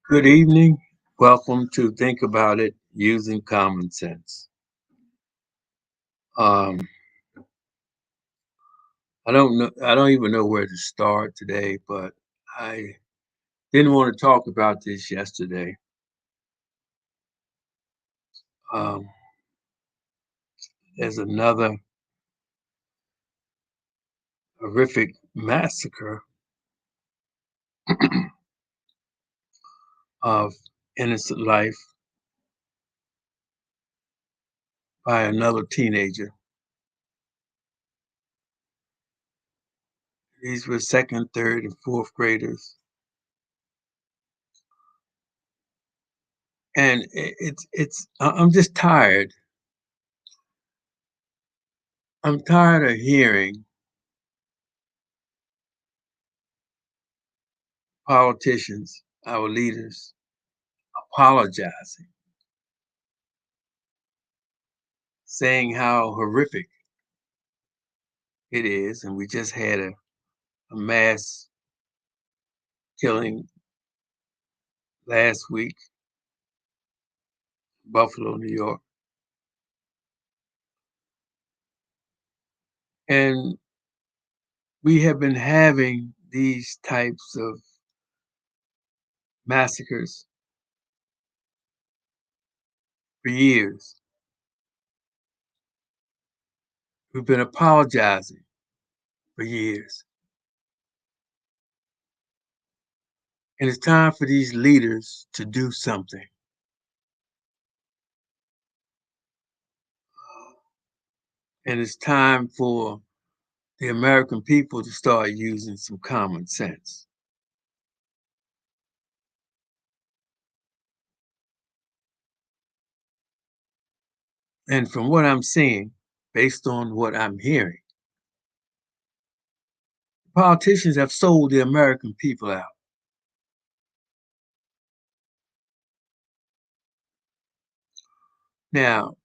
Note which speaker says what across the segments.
Speaker 1: Good evening. Welcome to Think About It Using Common Sense. Um, I don't know. I don't even know where to start today, but I didn't want to talk about this yesterday. Um, there's another horrific massacre of innocent life by another teenager. These were second, third, and fourth graders, and I'm just tired. I'm tired of hearing politicians, our leaders, apologizing, saying how horrific it is. And we just had a mass killing last week, Buffalo, New York. And we have been having these types of massacres for years. We've been apologizing for years. And it's time for these leaders to do something. And it's time for the American people to start using some common sense. And from what I'm seeing, based on what I'm hearing, politicians have sold the American people out. Now,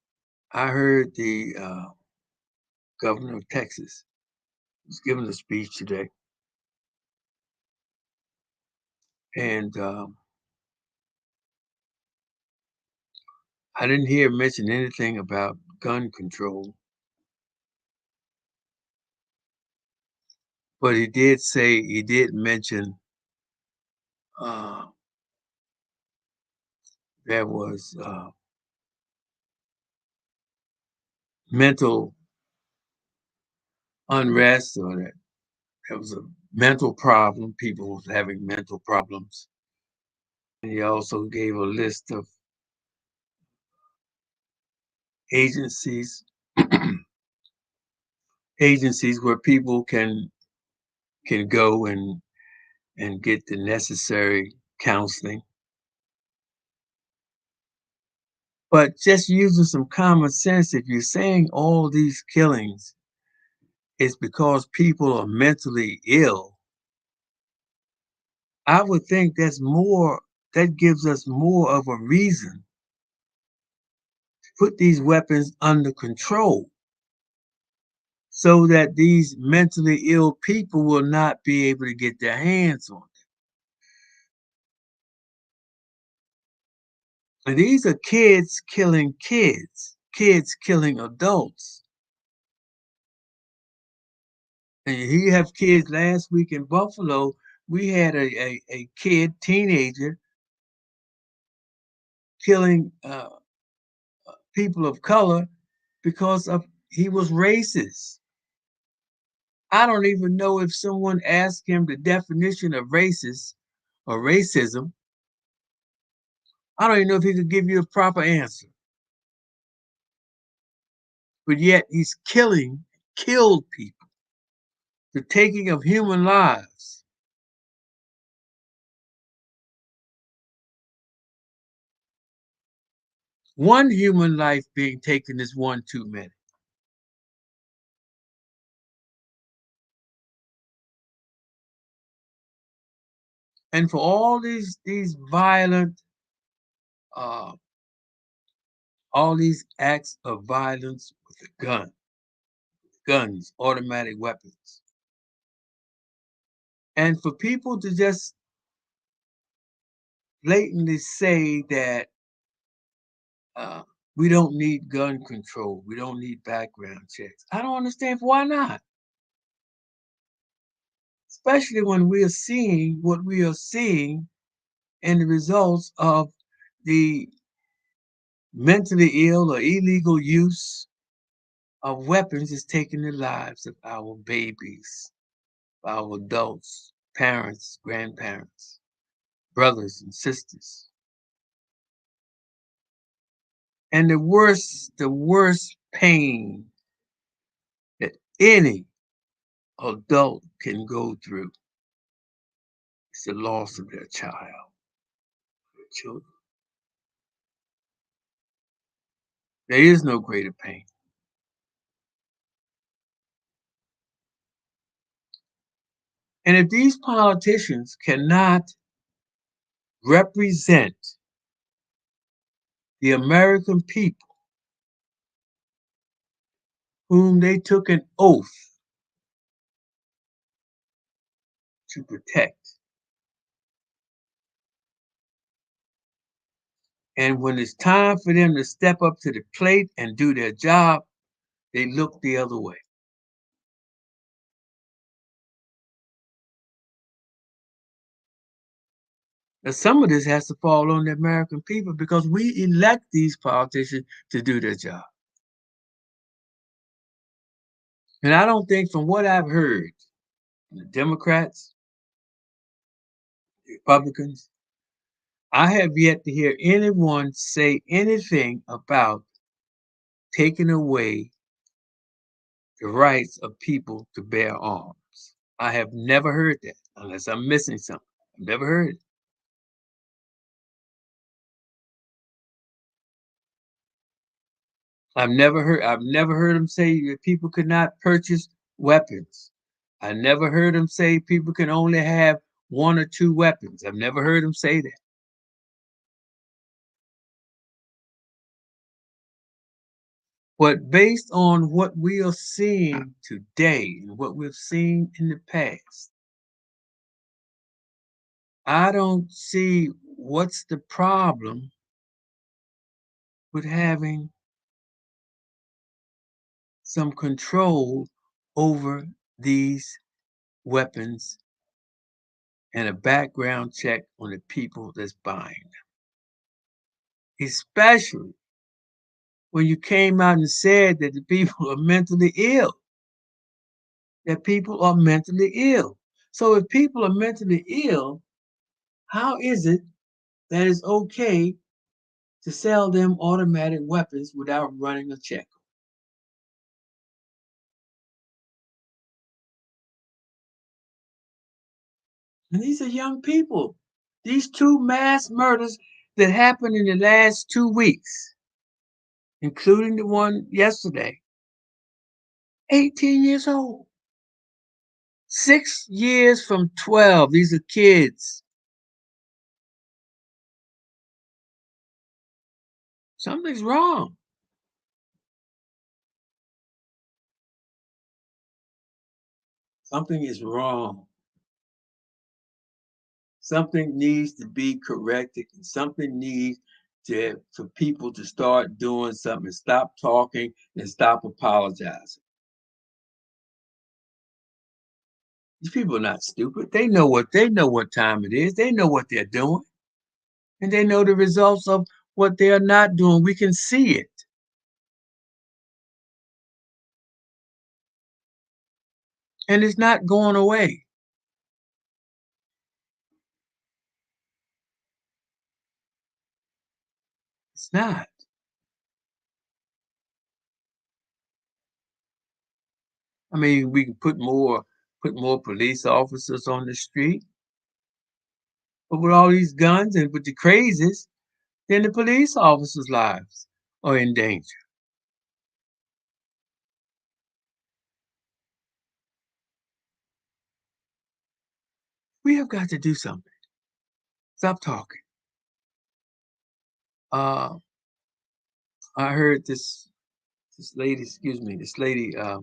Speaker 1: I heard the governor of Texas was giving a speech today, and I didn't hear him mention anything about gun control, but he did mention uh, there was mental unrest, or that there was a mental problem. People was having mental problems. And he also gave a list of agencies agencies where people can go and get the necessary counseling. But just using some common sense, if you're saying all these killings is because people are mentally ill, I would think that gives us more of a reason to put these weapons under control so that these mentally ill people will not be able to get their hands on them. And these are kids killing adults. And you have kids last week in Buffalo. We had a kid, teenager, killing people of color because of he was racist. I don't even know if someone asked him the definition of racist or racism. I don't even know if he could give you a proper answer. But yet he's killed people, the taking of human lives. One human life being taken is one too many. And for all these violent, uh, all these acts of violence with a guns, automatic weapons, and for people to just blatantly say that uh, we don't need gun control, we don't need background checks. I don't understand why not, especially when we are seeing what we are seeing and the results of the mentally ill or illegal use of weapons is taking the lives of our babies, our adults, parents, grandparents, brothers and sisters. And the worst pain that any adult can go through is the loss of their child, their children. There is no greater pain. And if these politicians cannot represent the American people whom they took an oath to protect, and when it's time for them to step up to the plate and do their job, they look the other way. Now, some of this has to fall on the American people because we elect these politicians to do their job. And I don't think, from what I've heard, the Democrats, the Republicans, I have yet to hear anyone say anything about taking away the rights of people to bear arms. I have never heard that, unless I'm missing something. I've never heard it. I've never heard them say that people could not purchase weapons. I never heard them say people can only have one or two weapons. I've never heard them say that. But based on what we are seeing today and what we've seen in the past, I don't see what's the problem with having some control over these weapons and a background check on the people that's buying them. Especially when you came out and said that the people are mentally ill, that people are mentally ill. So if people are mentally ill, how is it that it's okay to sell them automatic weapons without running a check? And these are young people. These two mass murders that happened in the last 2 weeks, including the one yesterday, 18 years old, 6 years from 12. These are kids. Something's wrong. Something is wrong. Something needs to be corrected, and something needs for people to start doing something, stop talking and stop apologizing. These people are not stupid. They know what time it is. They know what they're doing. And they know the results of what they are not doing. We can see it. And it's not going away. It's not. I mean, we can put more police officers on the street, but with all these guns and with the crazies, then the police officers' lives are in danger. We have got to do something. Stop talking. Uh, I heard this lady, excuse me, this lady, uh,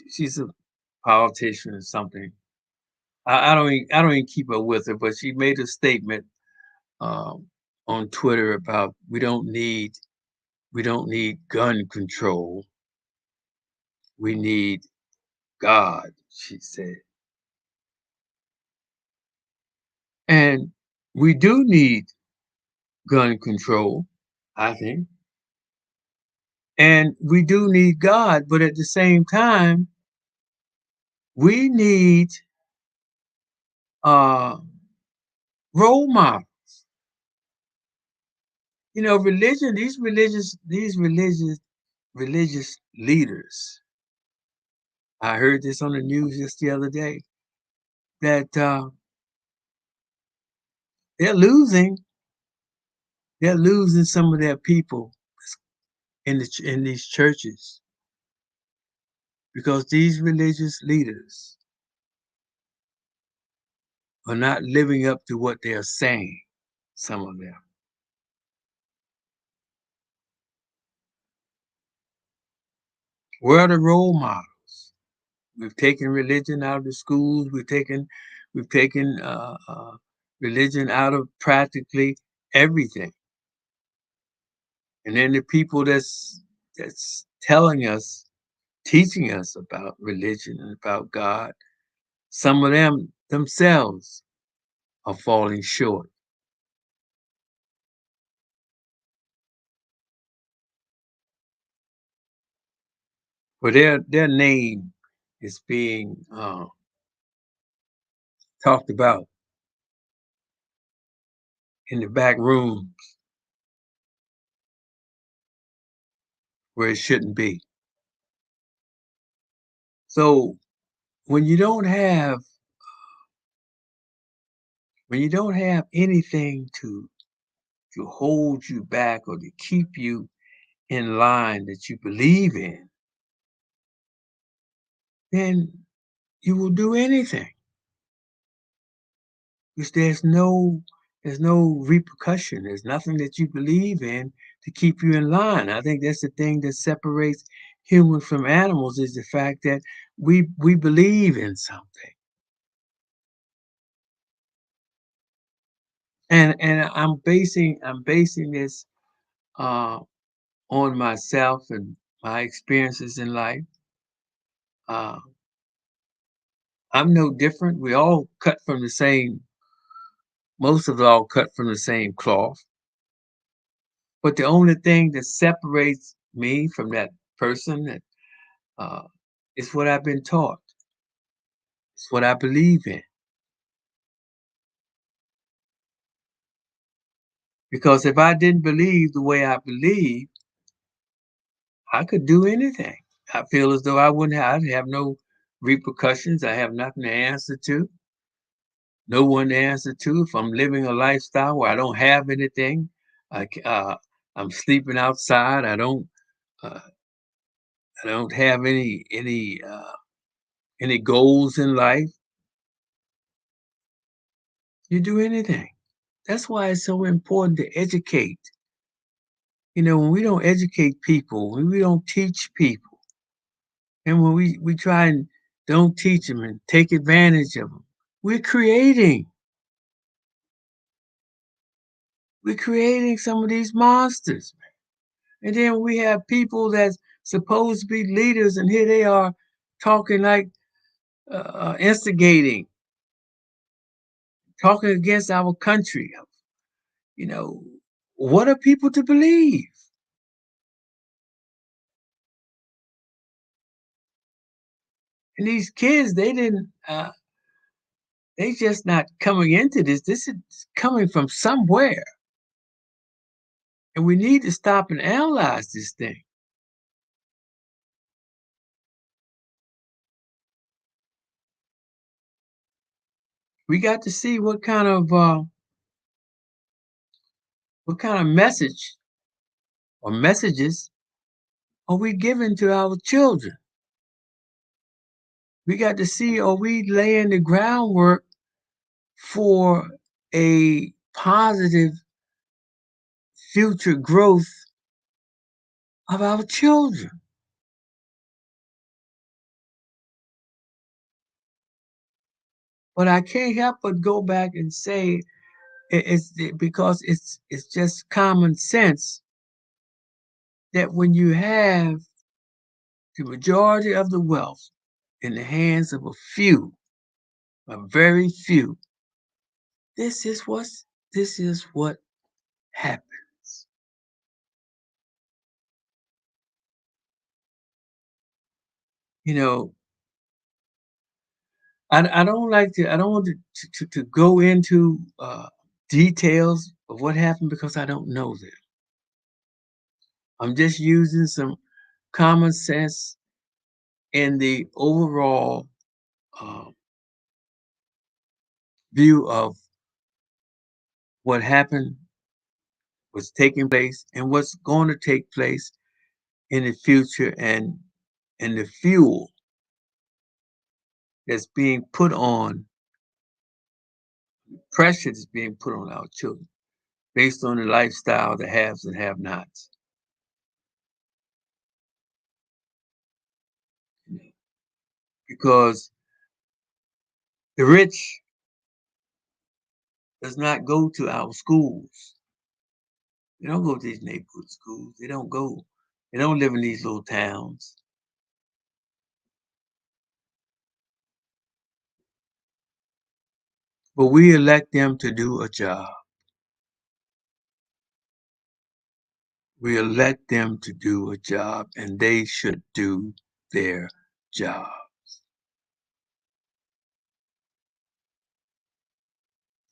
Speaker 1: she's a politician or something, I don't even keep up with her, but she made a statement um, on Twitter about we don't need gun control. We need God, she said. And we do need gun control, I think. And we do need God, but at the same time, we need uh, role models. You know, religion, religious leaders. I heard this on the news just the other day that they're losing they're losing some of their people in these churches because these religious leaders are not living up to what they are saying. Some of them. Where are the role models? We've taken religion out of the schools. We've taken religion out of practically everything. And then the people that's telling us, teaching us about religion and about God, some of them themselves are falling short. For their name is being talked about in the back room where it shouldn't be. So when you don't have when you don't have anything to hold you back or to keep you in line that you believe in, then you will do anything. Because there's no repercussion. There's nothing that you believe in to keep you in line. I think that's the thing that separates humans from animals is the fact that we believe in something. And I'm basing this uh, on myself and my experiences in life. Uh, I'm no different. We all cut from the same. Most of it all cut from the same cloth. But the only thing that separates me from that person that uh, is what I've been taught. It's what I believe in. Because if I didn't believe the way I believe, I could do anything. I feel as though I'd have no repercussions. I have nothing to answer to, no one to answer to. If I'm living a lifestyle where I don't have anything, I, I'm sleeping outside. Uh, I don't have any goals in life. You do anything. That's why it's so important to educate. You know, when we don't educate people, when we don't teach people, and when we try and don't teach them and take advantage of them, we're creating we're creating some of these monsters. And then we have people that's supposed to be leaders, and here they are talking like instigating, talking against our country. You know, what are people to believe? And these kids, they just not coming into this. This is coming from somewhere. And we need to stop and analyze this thing. We got to see what kind of message or messages are we giving to our children. We got to see are we laying the groundwork for a positive future growth of our children. But I can't help but go back and say because it's just common sense that when you have the majority of the wealth in the hands of a few, a very few, this is what's this is what happens. You know, I don't like to I don't want to go into details of what happened because I don't know them. I'm just using some common sense in the overall uh, view of what happened, what's taking place, and what's going to take place in the future, and the fuel that's being put on, pressure that's being put on our children based on the lifestyle, the haves and have nots. Because the rich does not go to our schools. They don't go to these neighborhood schools. They don't go. They don't live in these little towns. But we elect them to do a job. We elect them to do a job, and they should do their job.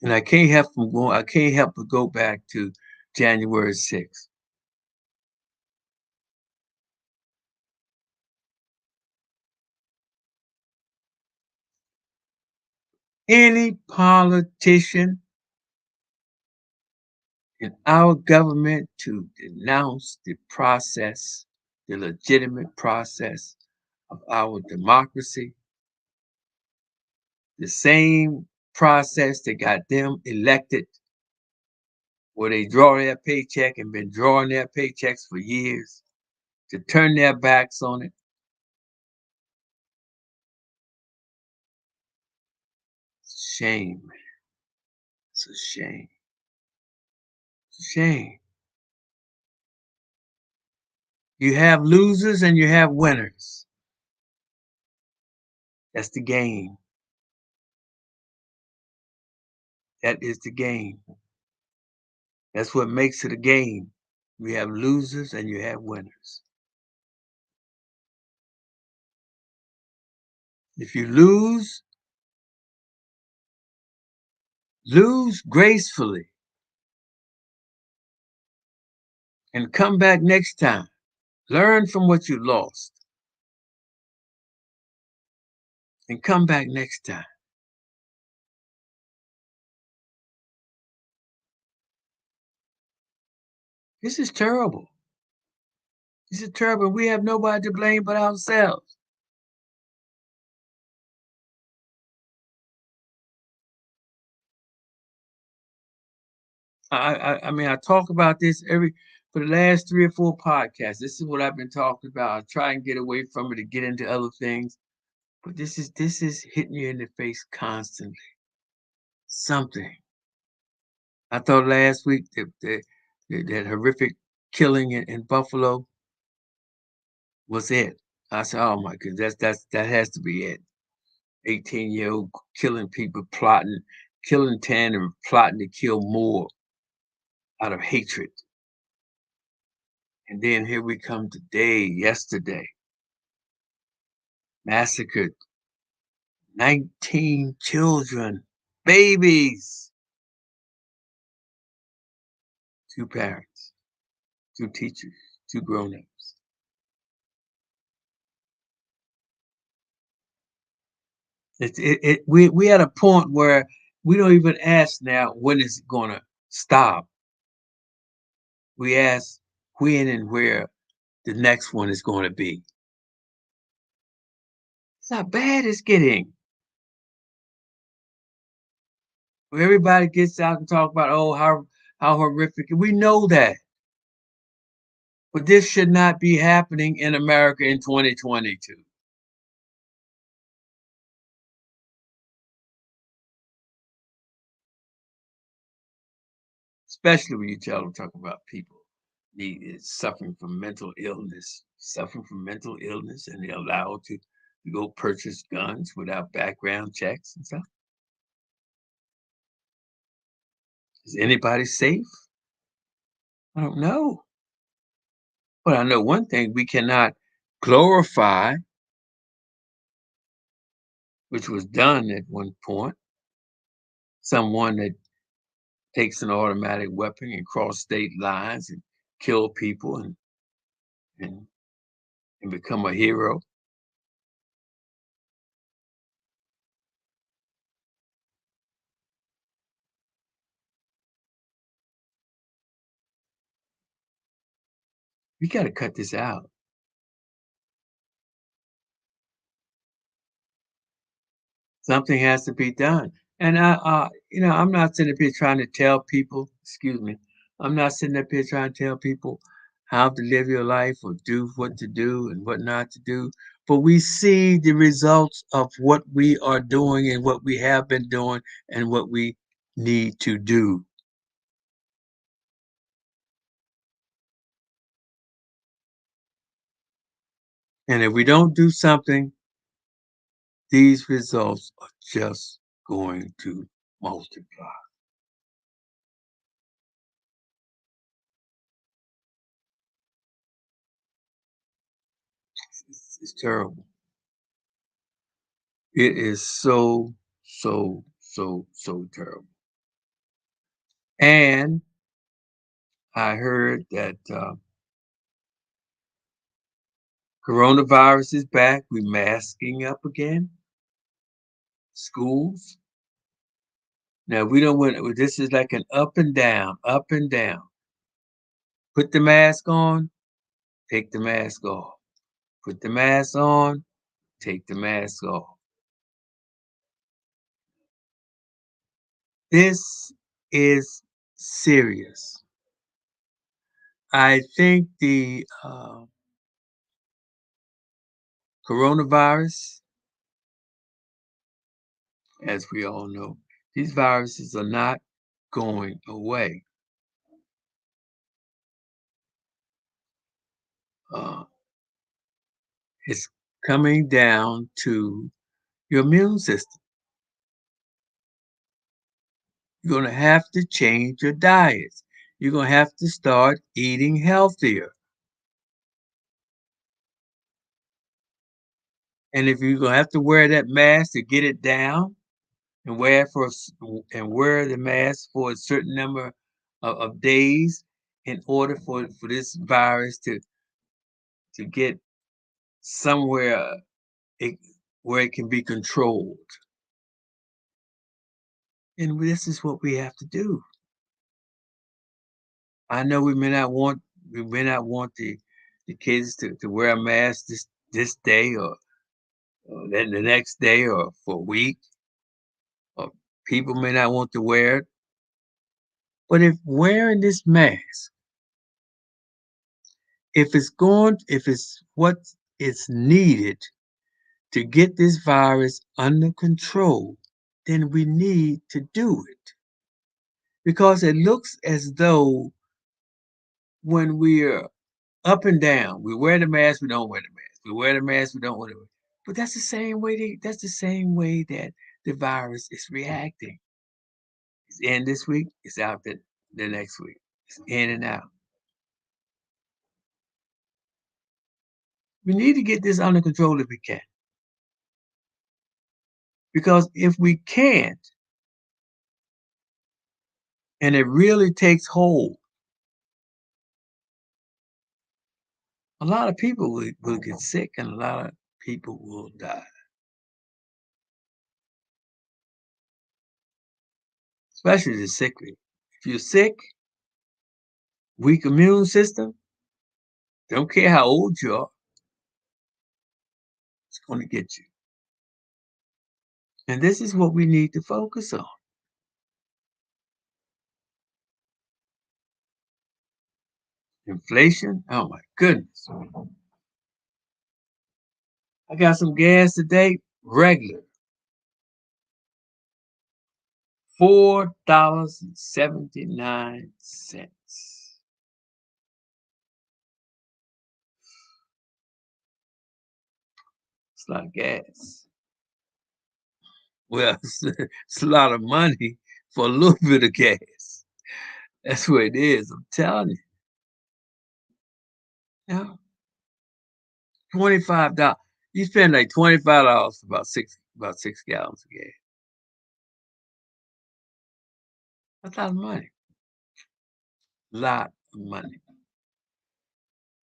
Speaker 1: And I can't help but go back to January 6th. Any politician in our government to denounce the process, the legitimate process of our democracy, the same process that got them elected, where they draw their paycheck and been drawing their paychecks for years, to turn their backs on it. It's a shame. It's a shame. It's a shame. You have losers and you have winners. That's the game. That is the game. That's what makes it a game. You have losers and you have winners. If you lose gracefully and come back next time. Learn from what you lost and come back next time. This is terrible. This is terrible. We have nobody to blame but ourselves. I mean, I talk about this every for the last 3 or 4 podcasts. This is what I've been talking about. I try and get away from it to get into other things, but this is hitting you in the face constantly. Something. I thought last week that horrific killing in Buffalo was it. I said, "Oh my goodness, that has to be it." 18-year-old killing people, plotting, killing 10 and plotting to kill more out of hatred. And then here we come today, yesterday, massacred 19 children, babies, 2 parents, 2 teachers, 2 grown-ups. We at a point where we don't even ask now when is it gonna stop. We ask when and where the next one is going to be. It's how bad it's getting. Where everybody gets out and talk about, oh, how horrific. We know that. But this should not be happening in America in 2022. especially when you tell them, talk about people suffering from mental illness, and they're allowed to go purchase guns without background checks and stuff. Is anybody safe? I don't know. But I know one thing, we cannot glorify, which was done at one point, someone that takes an automatic weapon and cross state lines and kill people and, and become a hero. We got to cut this out. Something has to be done. And I'm not sitting up here trying to tell people, excuse me, I'm not sitting up here trying to tell people how to live your life or do what to do and what not to do. But we see the results of what we are doing and what we have been doing and what we need to do. And if we don't do something, these results are just going to multiply. It's terrible. It is so, so, so, so terrible. And I heard that coronavirus is back. We're masking up again. Schools. Now we don't want. This is like an up and down, up and down. Put the mask on. Take the mask off. Put the mask on. Take the mask off. This is serious. I think the coronavirus, as we all know, these viruses are not going away. Uh, it's coming down to your immune system. You're going to have to change your diets. You're going to have to start eating healthier. And if you're going to have to wear that mask to get it down and wear the mask for a certain number of days in order for this virus to get somewhere it, where it can be controlled. And this is what we have to do. I know we may not want the kids to wear a mask this day or then the next day or for a week, or people may not want to wear it. But if wearing this mask, if it's what is needed to get this virus under control, then we need to do it. Because it looks as though when we're up and down, we wear the mask, we don't wear the mask. We wear the mask, we don't wear the mask. But that's the same way that the virus is reacting. It's in this week, it's out the next week. It's in and out. We need to get this under control if we can. Because if we can't, and it really takes hold, a lot of people will get sick and a lot of people will die, especially the sickly. If you're sick, weak immune system, don't care how old you are, it's going to get you. And this is what we need to focus on. Inflation, oh my goodness. I got some gas today, regular, $4.79. It's a lot of gas. Well, it's a lot of money for a little bit of gas. That's what it is. I'm telling you. Yeah, $25. You spend like $25 for about six gallons of gas. That's a lot of money. Lot of money.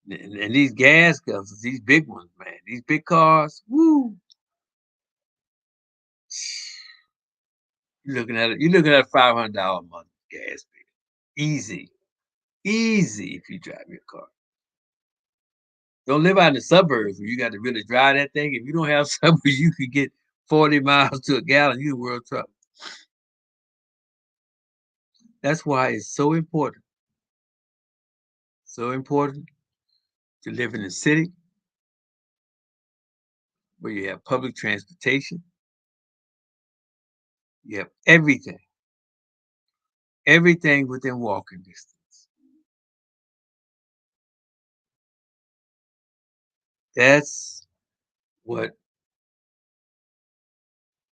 Speaker 1: And these gas guzzlers, these big ones, man, these big cars, woo. You're looking at $500 a month gas bill. Easy. Easy if you drive your car. Don't live out in the suburbs where you got to really drive that thing. If you don't have suburbs, you could get 40 miles to a gallon, you in world trouble. That's why it's so important to live in a city where you have public transportation, you have everything within walking distance. That's what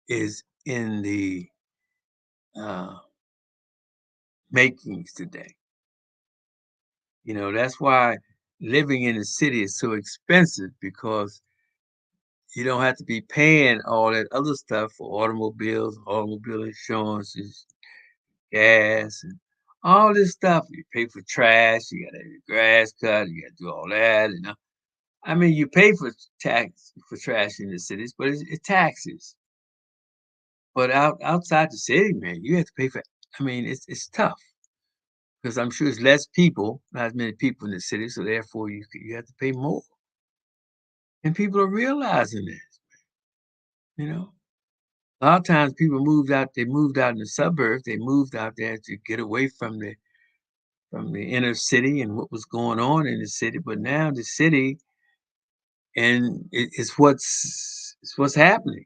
Speaker 1: is in the uh, makings today. That's why living in the city is so expensive because you don't have to be paying all that other stuff for automobiles, automobile insurances, gas, and all this stuff. You pay for trash, you gotta have your grass cut, you gotta do all that. I mean, you pay for tax for trash in the cities, but it's taxes. But outside the city, man, you have to pay for. I mean, it's tough because I'm sure it's less people, not as many people in the city, so therefore you have to pay more. And people are realizing this. You know, a lot of times people moved out. They moved out in the suburbs. They moved out there to get away from the inner city and what was going on in the city. But now the city and it's what's happening.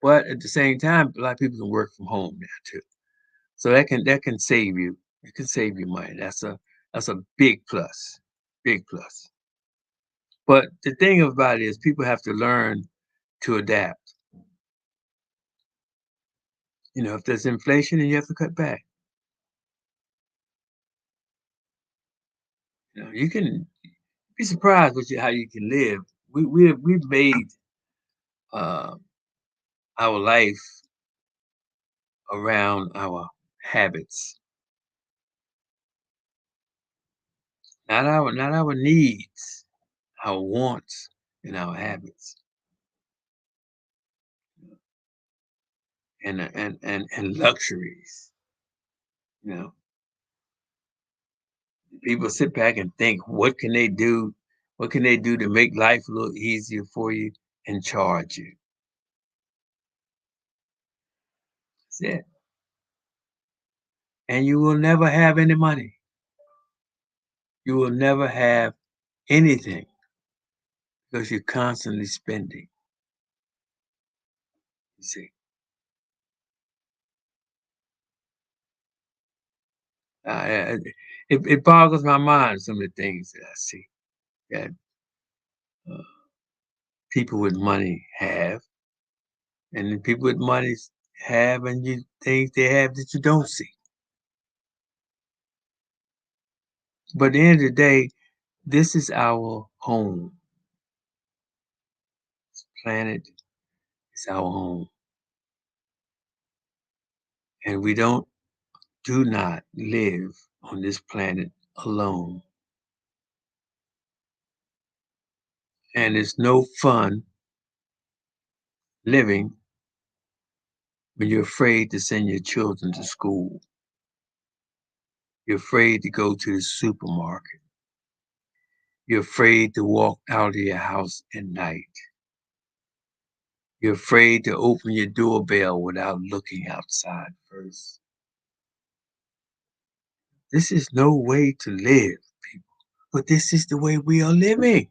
Speaker 1: But at the same time, a lot of people can work from home now too. So that can save you. It can save you money. That's a big plus. Big plus. But the thing about it is people have to learn to adapt. If there's inflation, then you have to cut back. You can be surprised how you can live. We've made uh, our life around our habits, not our needs, our wants and our habits, and luxuries. You know, People sit back and think, what can they do? What can they do to make life a little easier for you and charge you? That's it. And you will never have any money. You will never have anything because you're constantly spending. You see, uh, it boggles my mind some of the things that I see that uh, people with money have, and the people with money have, and you things they have that you don't see. But at the end of the day, this is our home. Planet is our home, and we do not live on this planet alone. And it's no fun living when you're afraid to send your children to school. You're afraid to go to the supermarket. You're afraid to walk out of your house at night. You're afraid to open your doorbell without looking outside first. This is no way to live, people, but this is the way we are living.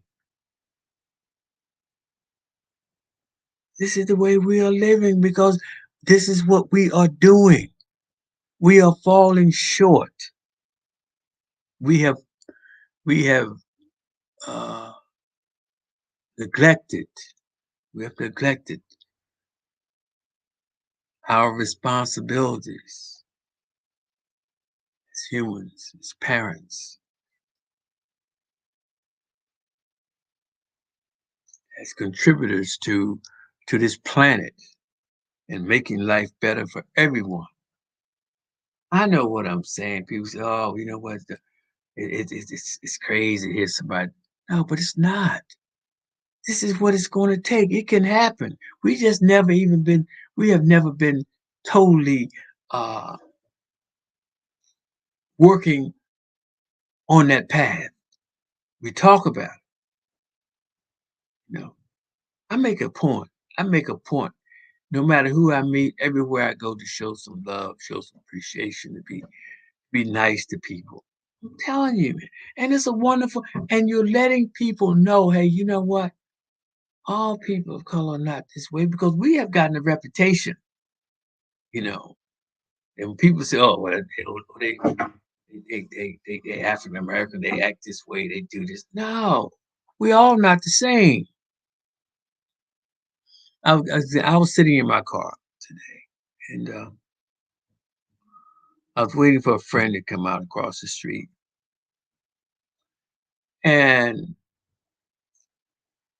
Speaker 1: This is the way we are living because This is what we are doing. We are falling short. We have we have uh, neglected. We have neglected our responsibilities as humans, as parents, as contributors to this planet and making life better for everyone. I know what I'm saying. People say, "Oh, you know what? It's crazy to hear somebody." No, but it's not. This is what it's going to take. It can happen. We just never even been. We have never been totally uh, working on that path. We talk about it. You know, I make a point. I make a point. No matter who I meet, everywhere I go, to show some love, show some appreciation, to be nice to people. I'm telling you, man. And it's a wonderful, and you're letting people know, hey, you know what? All people of color are not this way because we have gotten a reputation, you know. And when people say, oh, well, they African American, they act this way, they do this. No, we all not the same. I was sitting in my car today, and I was waiting for a friend to come out across the street, and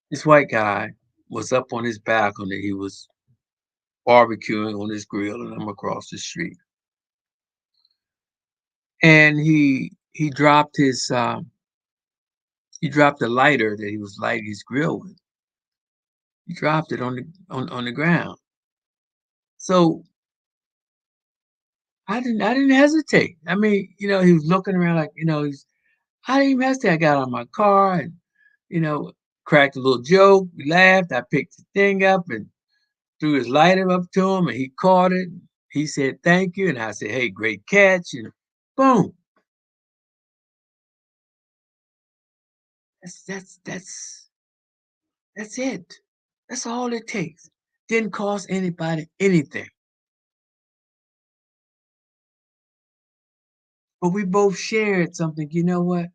Speaker 1: this white guy was up on his balcony. He was barbecuing on his grill, and I'm across the street. And he dropped the lighter that he was lighting his grill with. He dropped it on the ground. So I didn't hesitate. I mean, you know, he was looking around like, you know, I didn't even hesitate. I got out of my car and, you know, cracked a little joke. We laughed. I picked the thing up and threw his lighter up to him, and he caught it. He said thank you, and I said, "Hey, great catch!" And boom. That's it. That's all it takes. Didn't cost anybody anything, but we both shared something. You know what?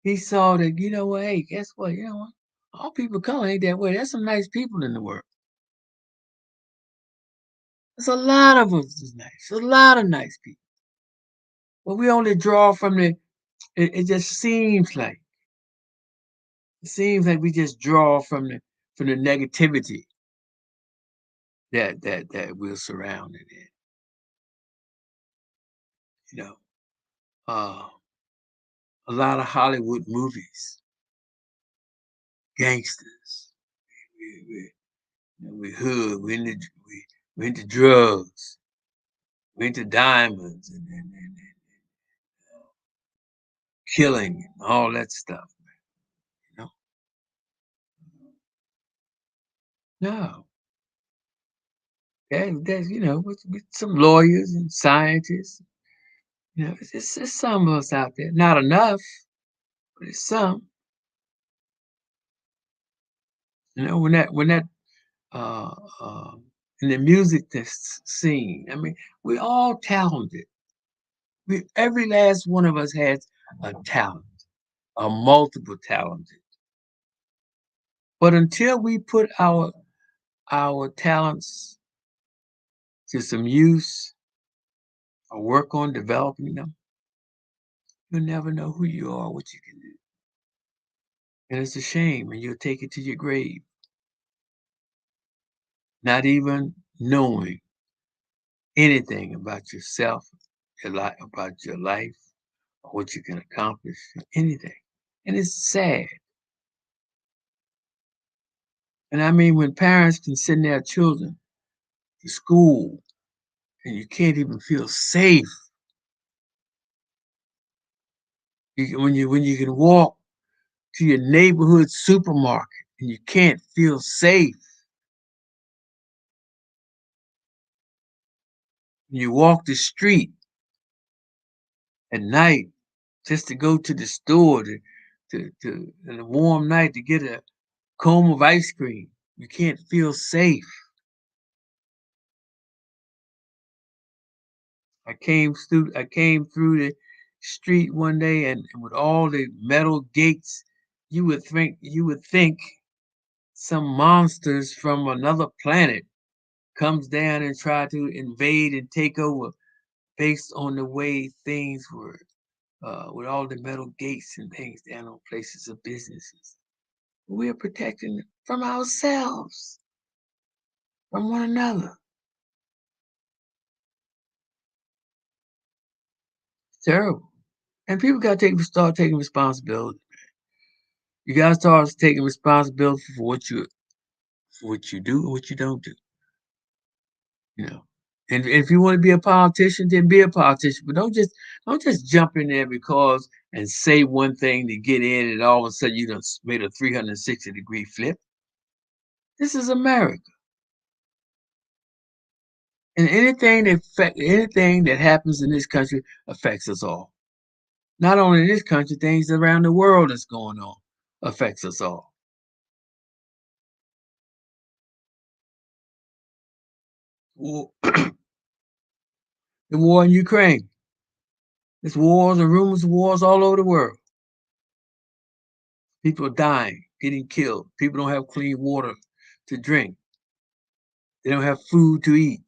Speaker 1: He saw that. You know what? Hey, guess what? You know what? All people of color ain't that way. There's some nice people in the world. There's a lot of us that's nice. A lot of nice people. But we only draw from the. It just seems like we just draw from the negativity that we're surrounded in. You know, uh, a lot of Hollywood movies, gangsters. We hood. We into drugs. We into diamonds and killing and all that stuff. You know, no. That's you know, with some lawyers and scientists. You know, it's some of us out there. Not enough, but it's some. You know, when that uh, uh, in the music scene. I mean, we all talented. Every last one of us has a talent, a multiple talented. But until we put our talents to some use or work on developing them, you'll never know who you are, what you can do. And it's a shame, and you'll take it to your grave, not even knowing anything about yourself, your life, about your life, or what you can accomplish, anything. And it's sad. And I mean, when parents can send their children to school and you can't even feel safe, when you can walk to your neighborhood supermarket and you can't feel safe, you walk the street at night just to go to the store to in a warm night to get a cone of ice cream, you can't feel safe. I came through the street one day, and with all the metal gates, you would think some monsters from another planet comes down and try to invade and take over based on the way things were, with all the metal gates and things down on places of businesses. We're protecting from ourselves, from one another. It's terrible. And people got to start taking responsibility. You got to start taking responsibility for what you do and what you don't do. You know, and if you want to be a politician, then be a politician. But don't just jump in there because and say one thing to get in, and all of a sudden you done made a 360-degree flip. This is America, and anything that happens in this country affects us all. Not only in this country, things around the world that's going on affects us all. War- the war in Ukraine. There's wars and rumors of wars all over the world. People are dying, getting killed. People don't have clean water to drink. They don't have food to eat.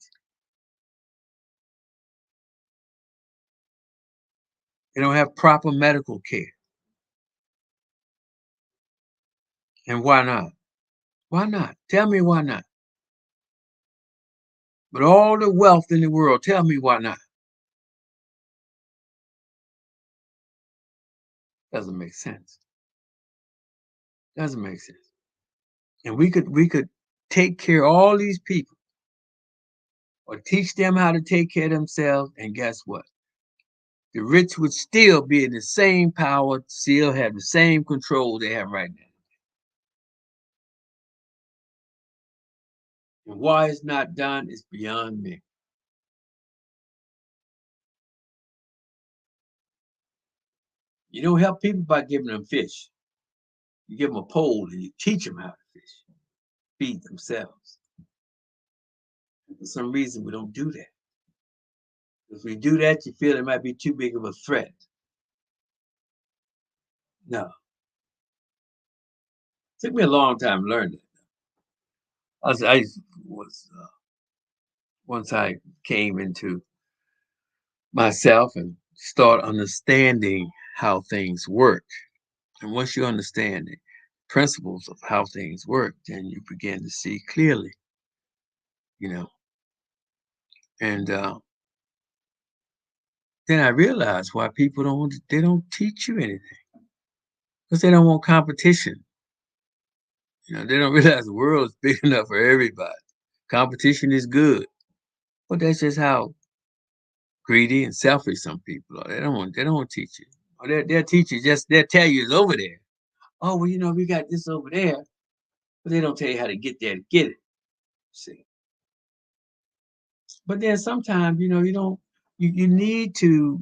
Speaker 1: They don't have proper medical care. And why not? Why not? Tell me why not. But all the wealth in the world, tell me why not. Doesn't make sense. Doesn't make sense. And we could take care of all these people or teach them how to take care of themselves. And guess what? The rich would still be in the same power, still have the same control they have right now. And why it's not done is beyond me. You don't help people by giving them fish. You give them a pole and you teach them how to fish, feed themselves. And for some reason, we don't do that. If we do that, you feel it might be too big of a threat. No, it took me a long time to learn that. I was once I came into myself and start understanding how things work. And once you understand the principles of how things work, then you begin to see clearly, you know. And then I realized why people don't teach you anything because they don't want competition. You know, they don't realize the world is big enough for everybody. Competition is good, but that's just how greedy and selfish some people are. They don't want to teach you. Or they'll teach you just they'll tell you it's over there. Oh well, you know we got this over there, but they don't tell you how to get there to get it. See, but then sometimes you don't you need to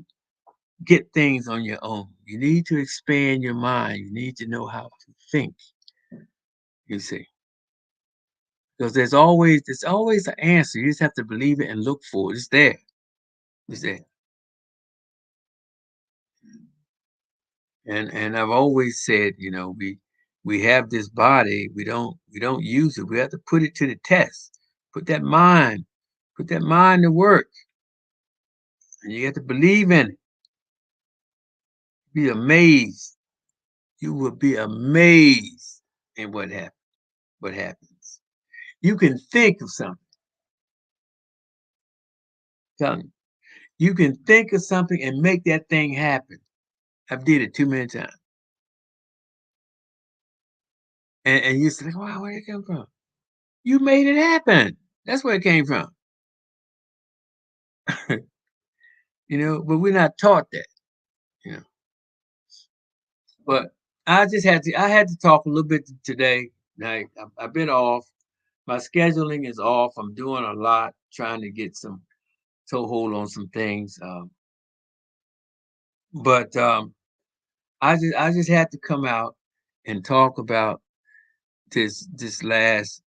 Speaker 1: get things on your own. You need to expand your mind. You need to know how to think. You see, because there's always an answer. You just have to believe it and look for it. It's there. It's there. And I've always said, we have this body. We don't use it. We have to put it to the test. Put that mind, put that mind to work, and you have to believe in it. Be amazed. You will be amazed in what happens. What happens? You can think of something. Tell me, you can think of something and make that thing happen. I've did it too many times. And you say, wow, where did it come from? You made it happen. That's where it came from. But we're not taught that, you know. But I had to talk a little bit today. Like I've been off. My scheduling is off. I'm doing a lot, trying to get some toehold on some things. But I just had to come out and talk about this last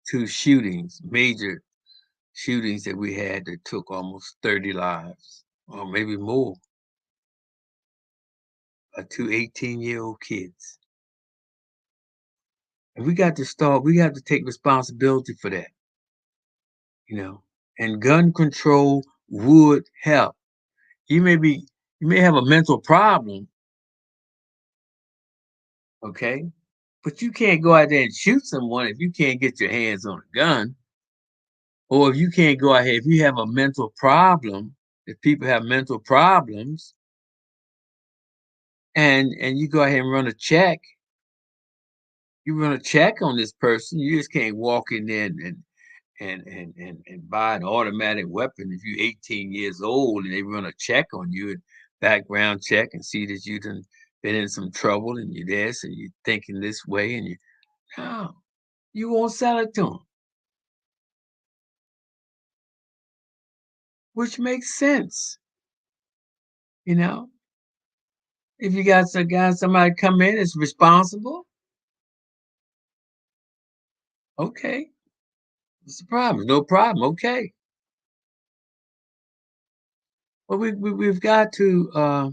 Speaker 1: two shootings, major shootings that we had that took almost 30 lives, or maybe more, two 18-year-old kids. And we got to take responsibility for that, you know. And gun control would help. You may be, you may have a mental problem, okay? But you can't go out there and shoot someone if you can't get your hands on a gun. Or if you can't go out here, if you have a mental problem, if people have mental problems, and you go ahead and run a check, you run a check on this person, you just can't walk in there and buy an automatic weapon if you're 18 years old and they run a check on you and background check and see that you done been in some trouble and you're this and you're thinking this way and you no, you won't sell it to them, which makes sense, you know. If you got somebody come in that's responsible, okay, what's the problem? No problem. Okay. Well, we've got to.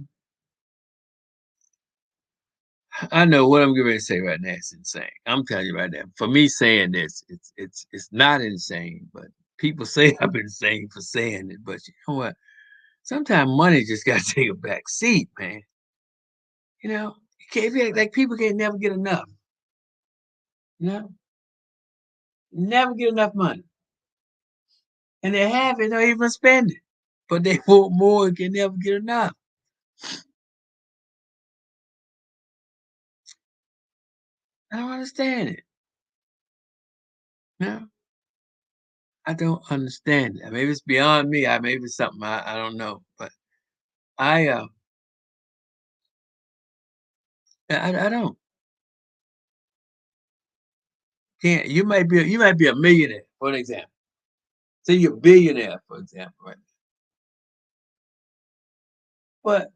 Speaker 1: I know what I'm going to say right now is insane. I'm telling you right now. For me saying this, it's not insane, but people say I'm insane for saying it. But you know what? Sometimes money just got to take a back seat, man. You know, you can't like people can't never get enough. You know, never get enough money, and they have it, don't even spend it, but they want more and can never get enough. I don't understand it. No, I don't understand it. Maybe it's beyond me. Maybe it's something I don't know. But I I don't can't. You might be a millionaire for an example. Say you're a billionaire for example, right? But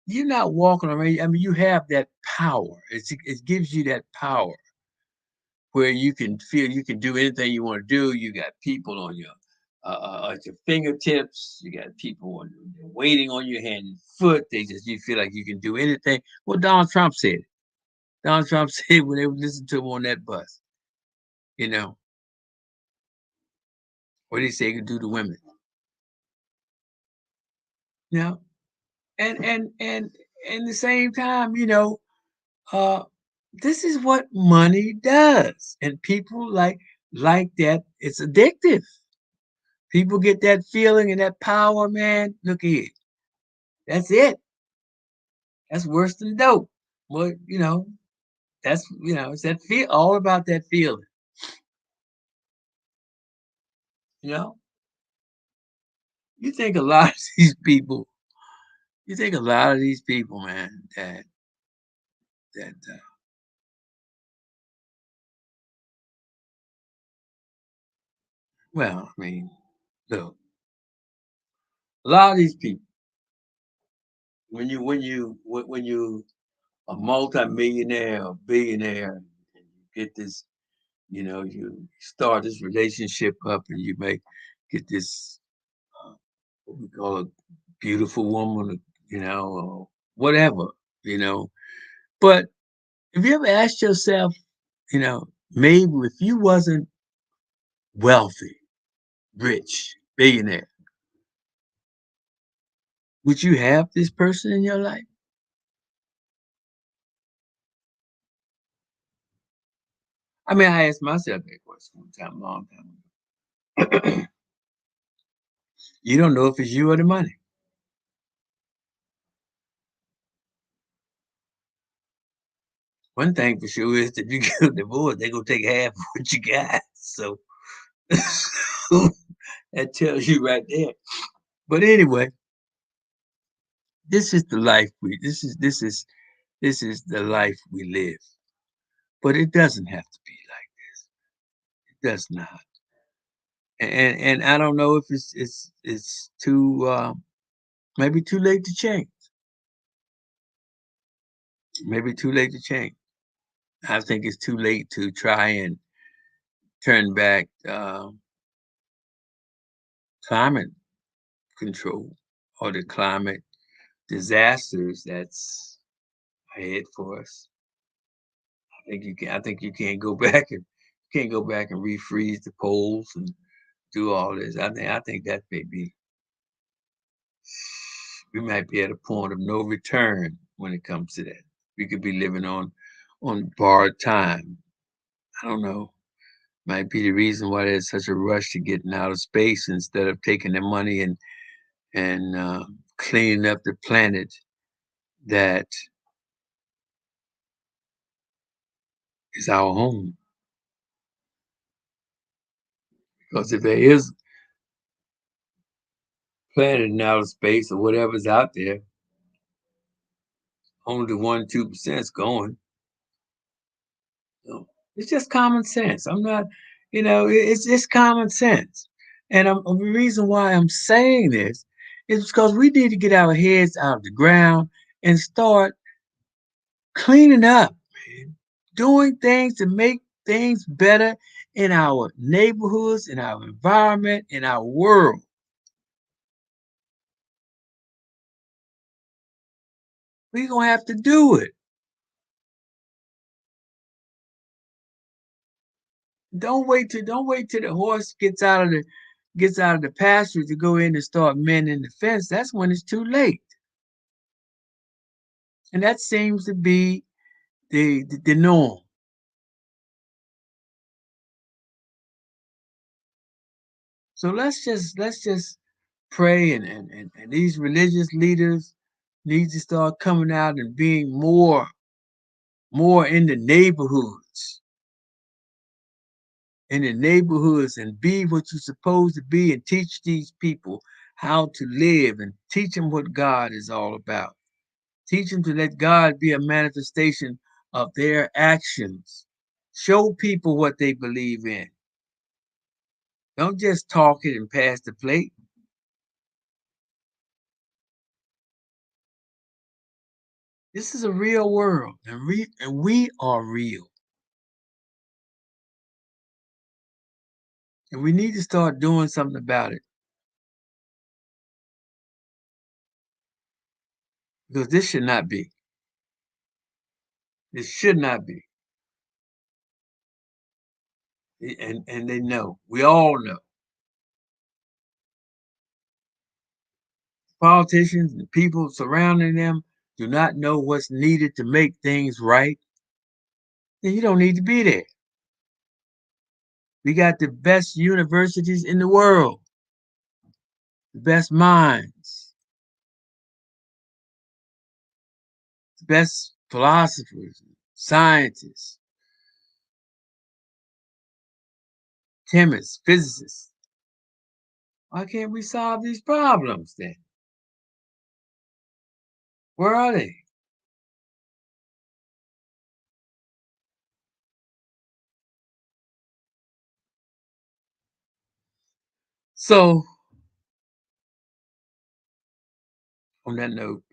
Speaker 1: you're not walking around. I mean, you have that power. It gives you that power where you can feel you can do anything you want to do. You got people on your at your fingertips. You got people waiting on your hand and foot. They just you feel like you can do anything. Well, Donald Trump said it. Donald Trump said when they would listen to him on that bus, you know, what did he say he could do to women? You know, and the same time, you know, uh, this is what money does, and people like that. It's addictive. People get that feeling and that power, man. Look at it. That's it. That's worse than dope. Well, you know, it's that feel all about that feeling. You know, you think a lot of these people, you think a lot of these people, man, that well, I mean, look, a lot of these people, when you a multimillionaire or billionaire, and you get this, you know, you start this relationship up, and you may get this what we call a beautiful woman, you know, or whatever, you know. But have you ever asked yourself, you know, maybe if you wasn't wealthy, rich, billionaire, would you have this person in your life? I mean, I asked myself that question one time, a long time ago. You don't know if it's you or the money. One thing for sure is if you get a divorce, they're gonna take half of what you got. So that tells you right there. But anyway, this is the life we this is the life we live. But it doesn't have to be like this. It does not. And I don't know if it's too maybe too late to change. Maybe too late to change. I think it's too late to try and turn back climate control or the climate disasters that's ahead for us. I think you can't go back and refreeze the poles and do all this. I think that may be we might be at a point of no return when it comes to that. We could be living on borrowed time. I don't know. Might be the reason why there's such a rush to getting out of space instead of taking the money and cleaning up the planet that is our home. Because if there is planet in outer space or whatever's out there, only the 1-2% is going. So it's just common sense. I'm not, it's common sense. And the reason why I'm saying this is because we need to get our heads out of the ground and start cleaning up, man. Doing things to make things better in our neighborhoods, in our environment, in our world. We're gonna have to do it. Don't wait till the horse gets out of the pasture to go in and start mending the fence. That's when it's too late. And that seems to be the norm. So let's just pray and these religious leaders need to start coming out and being more in the neighborhoods and be what you're supposed to be and teach these people how to live and teach them what God is all about. Teach them to let God be a manifestation of their actions. Show people what they believe in. Don't just talk it and pass the plate. This is a real world, and we are real. And we need to start doing something about it because this should not be. This should not be. And they know. We all know. Politicians and people surrounding them do not know what's needed to make things right, then you don't need to be there. We got the best universities in the world, the best minds, the best philosophers, scientists, chemists, physicists. Why can't we solve these problems then? Where are they? So, on that note,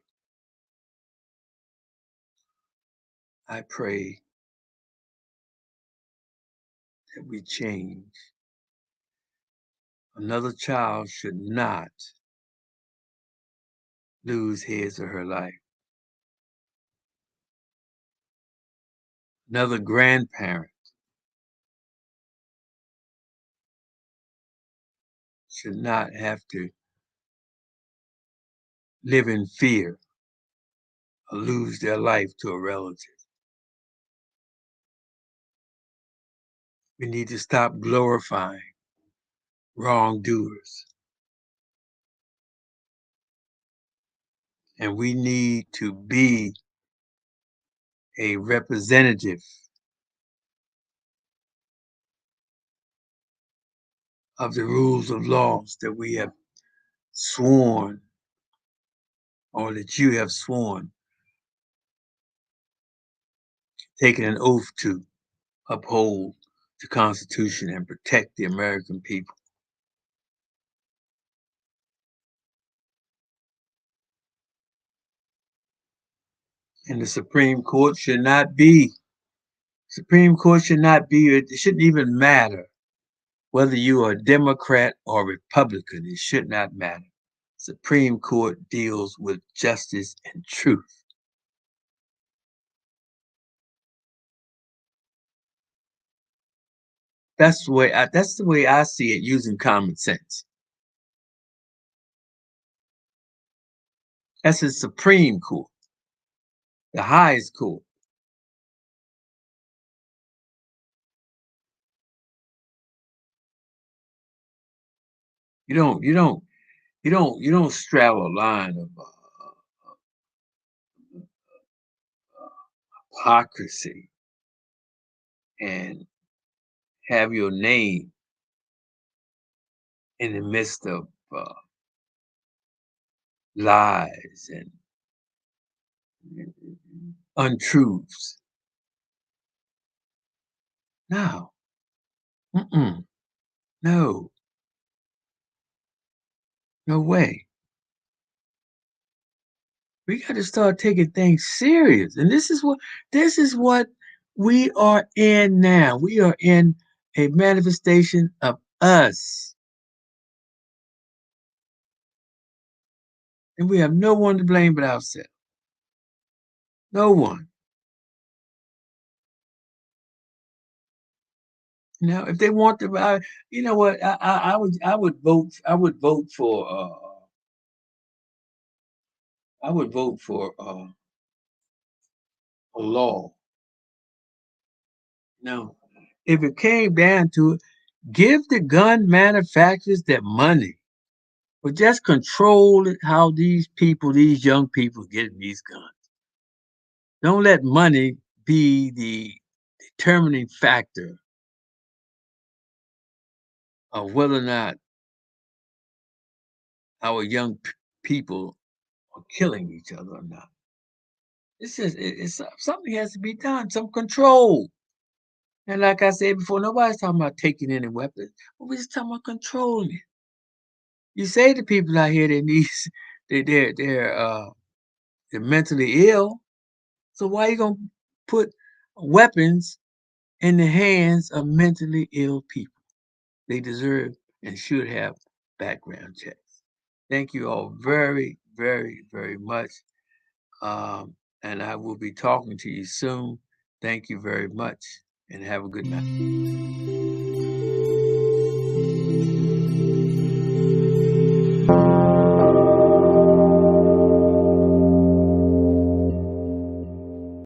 Speaker 1: I pray that we change. Another child should not lose his or her life. Another grandparent should not have to live in fear or lose their life to a relative. We need to stop glorifying wrongdoers. And we need to be a representative of the rules of laws that we have sworn or that you have sworn, taken an oath to uphold the Constitution and protect the American people. And the Supreme Court should not be, it shouldn't even matter Whether you are a Democrat or Republican, it should not matter. Supreme Court deals with justice and truth. That's the way I see it using common sense. That's the Supreme Court, the highest court. You don't straddle a line of hypocrisy and have your name in the midst of lies and untruths. No, mm-mm, no, no way. We got to start taking things serious, and this is what we are in now. We are in a manifestation of us, and we have no one to blame but ourselves. No one. Now, if they want to, you know what? I would vote for a law. Now, if it came down to it, give the gun manufacturers their money, but just control how these young people, get these guns. Don't let money be the determining factor of whether or not our young people are killing each other or not. It's something has to be done, some control. And like I said before, nobody's talking about taking any weapons, but we're just talking about controlling it. You say to people out here they need they're mentally ill, so why are you gonna put weapons in the hands of mentally ill people? They deserve and should have background checks. Thank you all very, very, very much. And I will be talking to you soon. Thank you very much and have a good night.